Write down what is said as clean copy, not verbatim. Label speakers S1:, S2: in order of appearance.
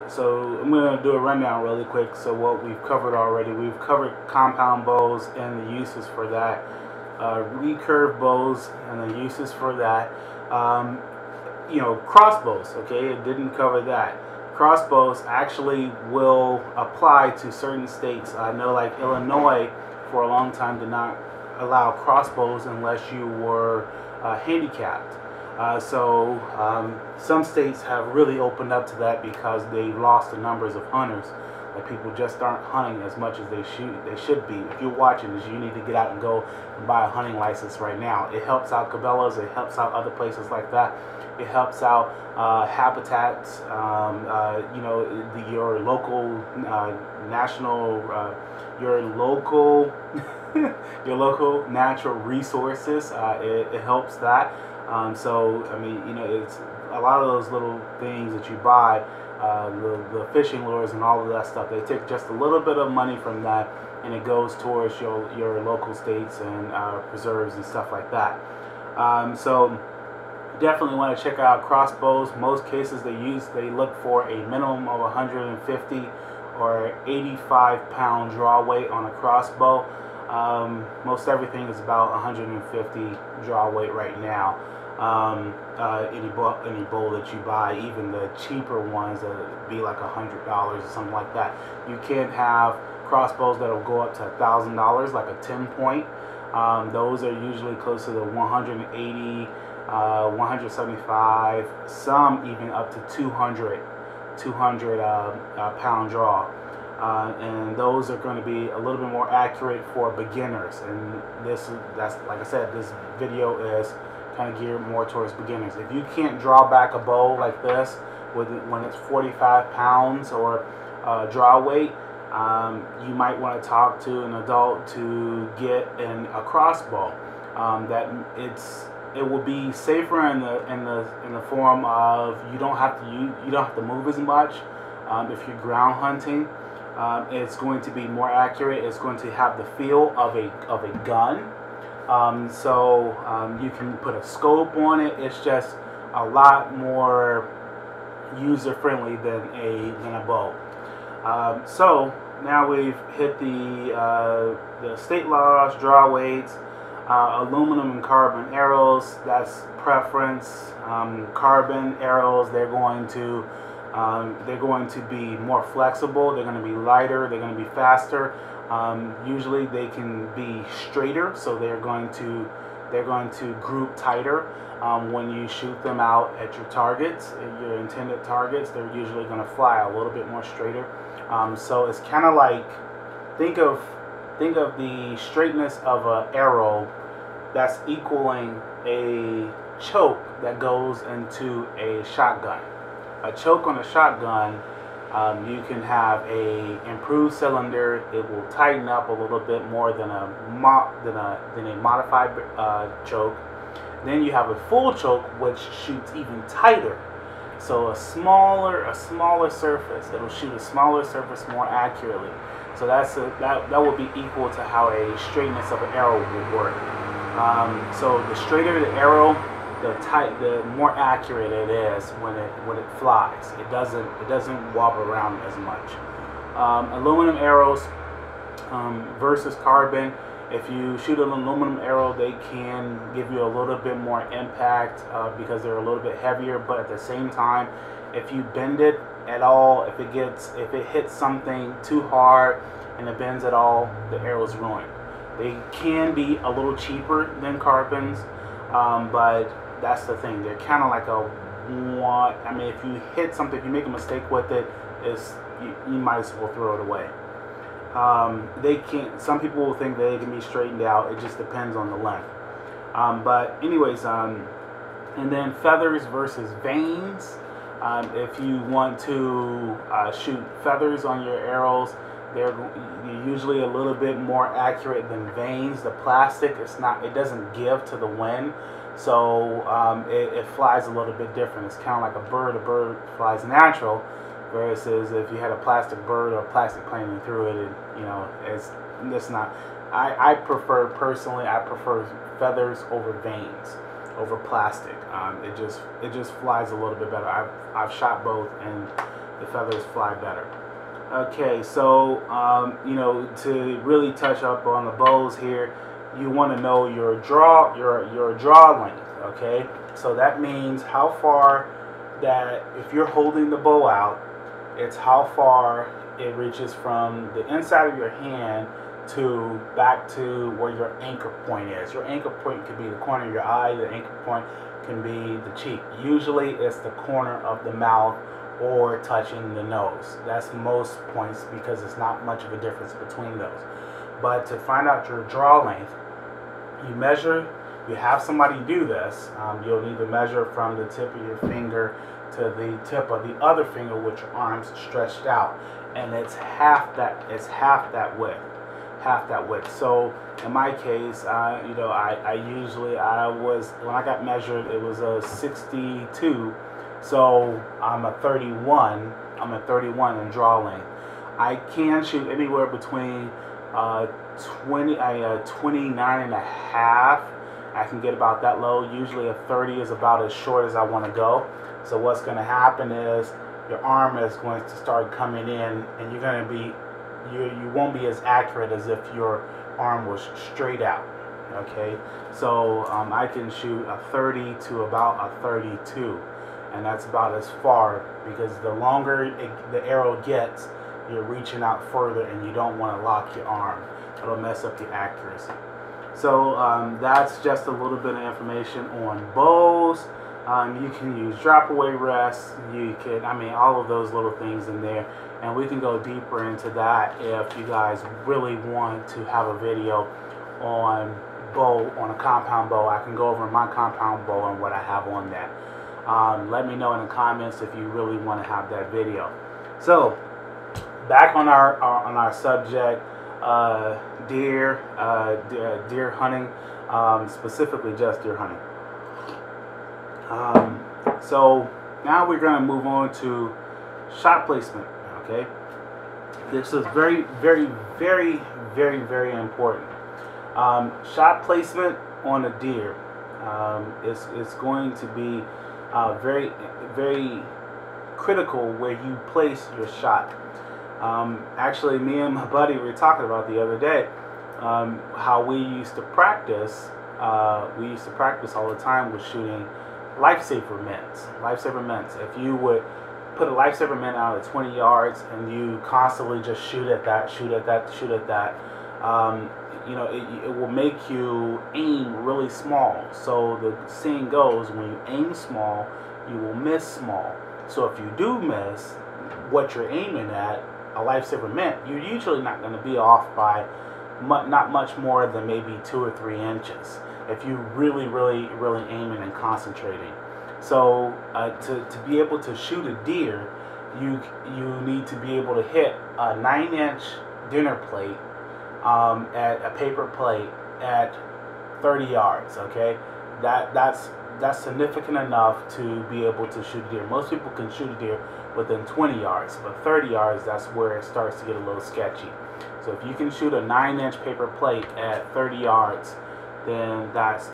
S1: So I'm going to do a rundown really quick. So what we've covered already, we've covered compound bows and the uses for that, recurve bows and the uses for that. Um, Crossbows. Okay, it didn't cover that. Crossbows actually will apply to certain states. I know, like Illinois, for a long time did not allow crossbows unless you were handicapped. Some states have really opened up to that because they lost the numbers of hunters. Like, people just aren't hunting as much as they should be. If you're watching this, you need to get out and go and buy a hunting license right now. It helps out Cabela's. It helps out other places like that. It helps out habitats. Your local national, your local, your local natural resources. It helps that. It's a lot of those little things that you buy, the fishing lures and all of that stuff. They take just a little bit of money from that, and it goes towards your local states and preserves and stuff like that. Definitely want to check out crossbows. Most cases they look for a minimum of 150 or 85-pound draw weight on a crossbow. Most everything is about 150 draw weight right now. Any bow that you buy, even the cheaper ones, that would be like $100 or something like that. You can have crossbows that will go up to $1,000, like a 10-point. Those are usually close to the 180, 175, some even up to 200 pound draw. And those are going to be a little bit more accurate for beginners. And that's like I said, this video is kind of geared more towards beginners. If you can't draw back a bow like this when it's 45 pounds or draw weight, you might want to talk to an adult to get a crossbow. It will be safer in the form of you don't have to move as much. If you're ground hunting, it's going to be more accurate. It's going to have the feel of a gun. You can put a scope on it. It's just a lot more user friendly than a bow. So now we've hit the state laws, draw weights, aluminum and carbon arrows. That's preference. Carbon arrows, they're going to be more flexible. They're going to be lighter. They're going to be faster. Usually they can be straighter, so they're going to group tighter. When you shoot them out at your targets, your intended targets, they're usually going to fly a little bit more straighter. So it's kind of like, think of the straightness of an arrow that's equaling a choke that goes into a shotgun. A choke on a shotgun, you can have a improved cylinder. It will tighten up a little bit more than a modified choke. Then you have a full choke, which shoots even tighter. So a smaller surface. It'll shoot a smaller surface more accurately. So that will be equal to how a straightness of an arrow will work. So the straighter the arrow, the more accurate it is when it flies. It doesn't wobble around as much. Aluminum arrows versus carbon. If you shoot an aluminum arrow, they can give you a little bit more impact because they're a little bit heavier. But at the same time, if you bend it at all, if it hits something too hard and it bends at all, the arrow's ruined. They can be a little cheaper than carbons, but that's the thing. They're kind of like if you hit something, if you make a mistake with it, you might as well throw it away. Some people will think they can be straightened out. It just depends on the length. And then feathers versus vanes. If you want to shoot feathers on your arrows, they're usually a little bit more accurate than vanes. The plastic, it doesn't give to the wind, so it flies a little bit different. It's kind of like a bird. A bird flies natural, versus if you had a plastic bird or a plastic plane through it, it's not. I prefer feathers over vanes, over plastic. It just flies a little bit better. I've shot both, and the feathers fly better. Okay, so you know, to really touch up on the bows here, you want to know your draw length. Okay, so that means how far that if you're holding the bow out, it's how far it reaches from the inside of your hand to back to where your anchor point is. Your anchor point could be the corner of your eye. The anchor point can be the cheek. Usually, it's the corner of the mouth or touching the nose. That's most points because it's not much of a difference between those. But to find out your draw length, you measure, you have somebody do this. You'll need to measure from the tip of your finger to the tip of the other finger with your arms stretched out, and it's half that width. So in my case, you know, when I got measured, it was a 62. So I'm a 31 in draw length. I can shoot anywhere between 29 and a half. I can get about that low. Usually a 30 is about as short as I want to go. So what's going to happen is your arm is going to start coming in, and you're going to be, you won't be as accurate as if your arm was straight out. Okay, so I can shoot a 30 to about a 32. And that's about as far, because the longer the arrow gets, you're reaching out further, and you don't want to lock your arm. It'll mess up your accuracy. So that's just a little bit of information on bows. You can use drop away rests. You can, I mean, all of those little things in there. And we can go deeper into that if you guys really want to have a video on a compound bow. I can go over my compound bow and what I have on that. Let me know in the comments if you really want to have that video. So back on our subject, deer hunting, specifically just deer hunting. So now we're going to move on to shot placement. Okay, this is very, very, very, very, very important. Shot placement on a deer is going to be very, very critical where you place your shot. Actually, me and my buddy were talking about the other day how we used to practice. We used to practice all the time with shooting lifesaver mints. Lifesaver mints. If you would put a lifesaver mint out at 20 yards and you constantly just shoot at that, shoot at that, shoot at that, you know, it will make you aim really small. So the saying goes, when you aim small, you will miss small. So if you do miss what you're aiming at, a lifesaver mint, you're usually not going to be off by not much more than maybe 2 or 3 inches if you really, really, really aiming and concentrating. So to be able to shoot a deer, you need to be able to hit a 9-inch dinner plate at a paper plate at 30 yards. Okay, that's significant enough to be able to shoot a deer. Most people can shoot a deer within 20 yards, but 30 yards, that's where it starts to get a little sketchy. So if you can shoot a 9-inch paper plate at 30 yards, then that's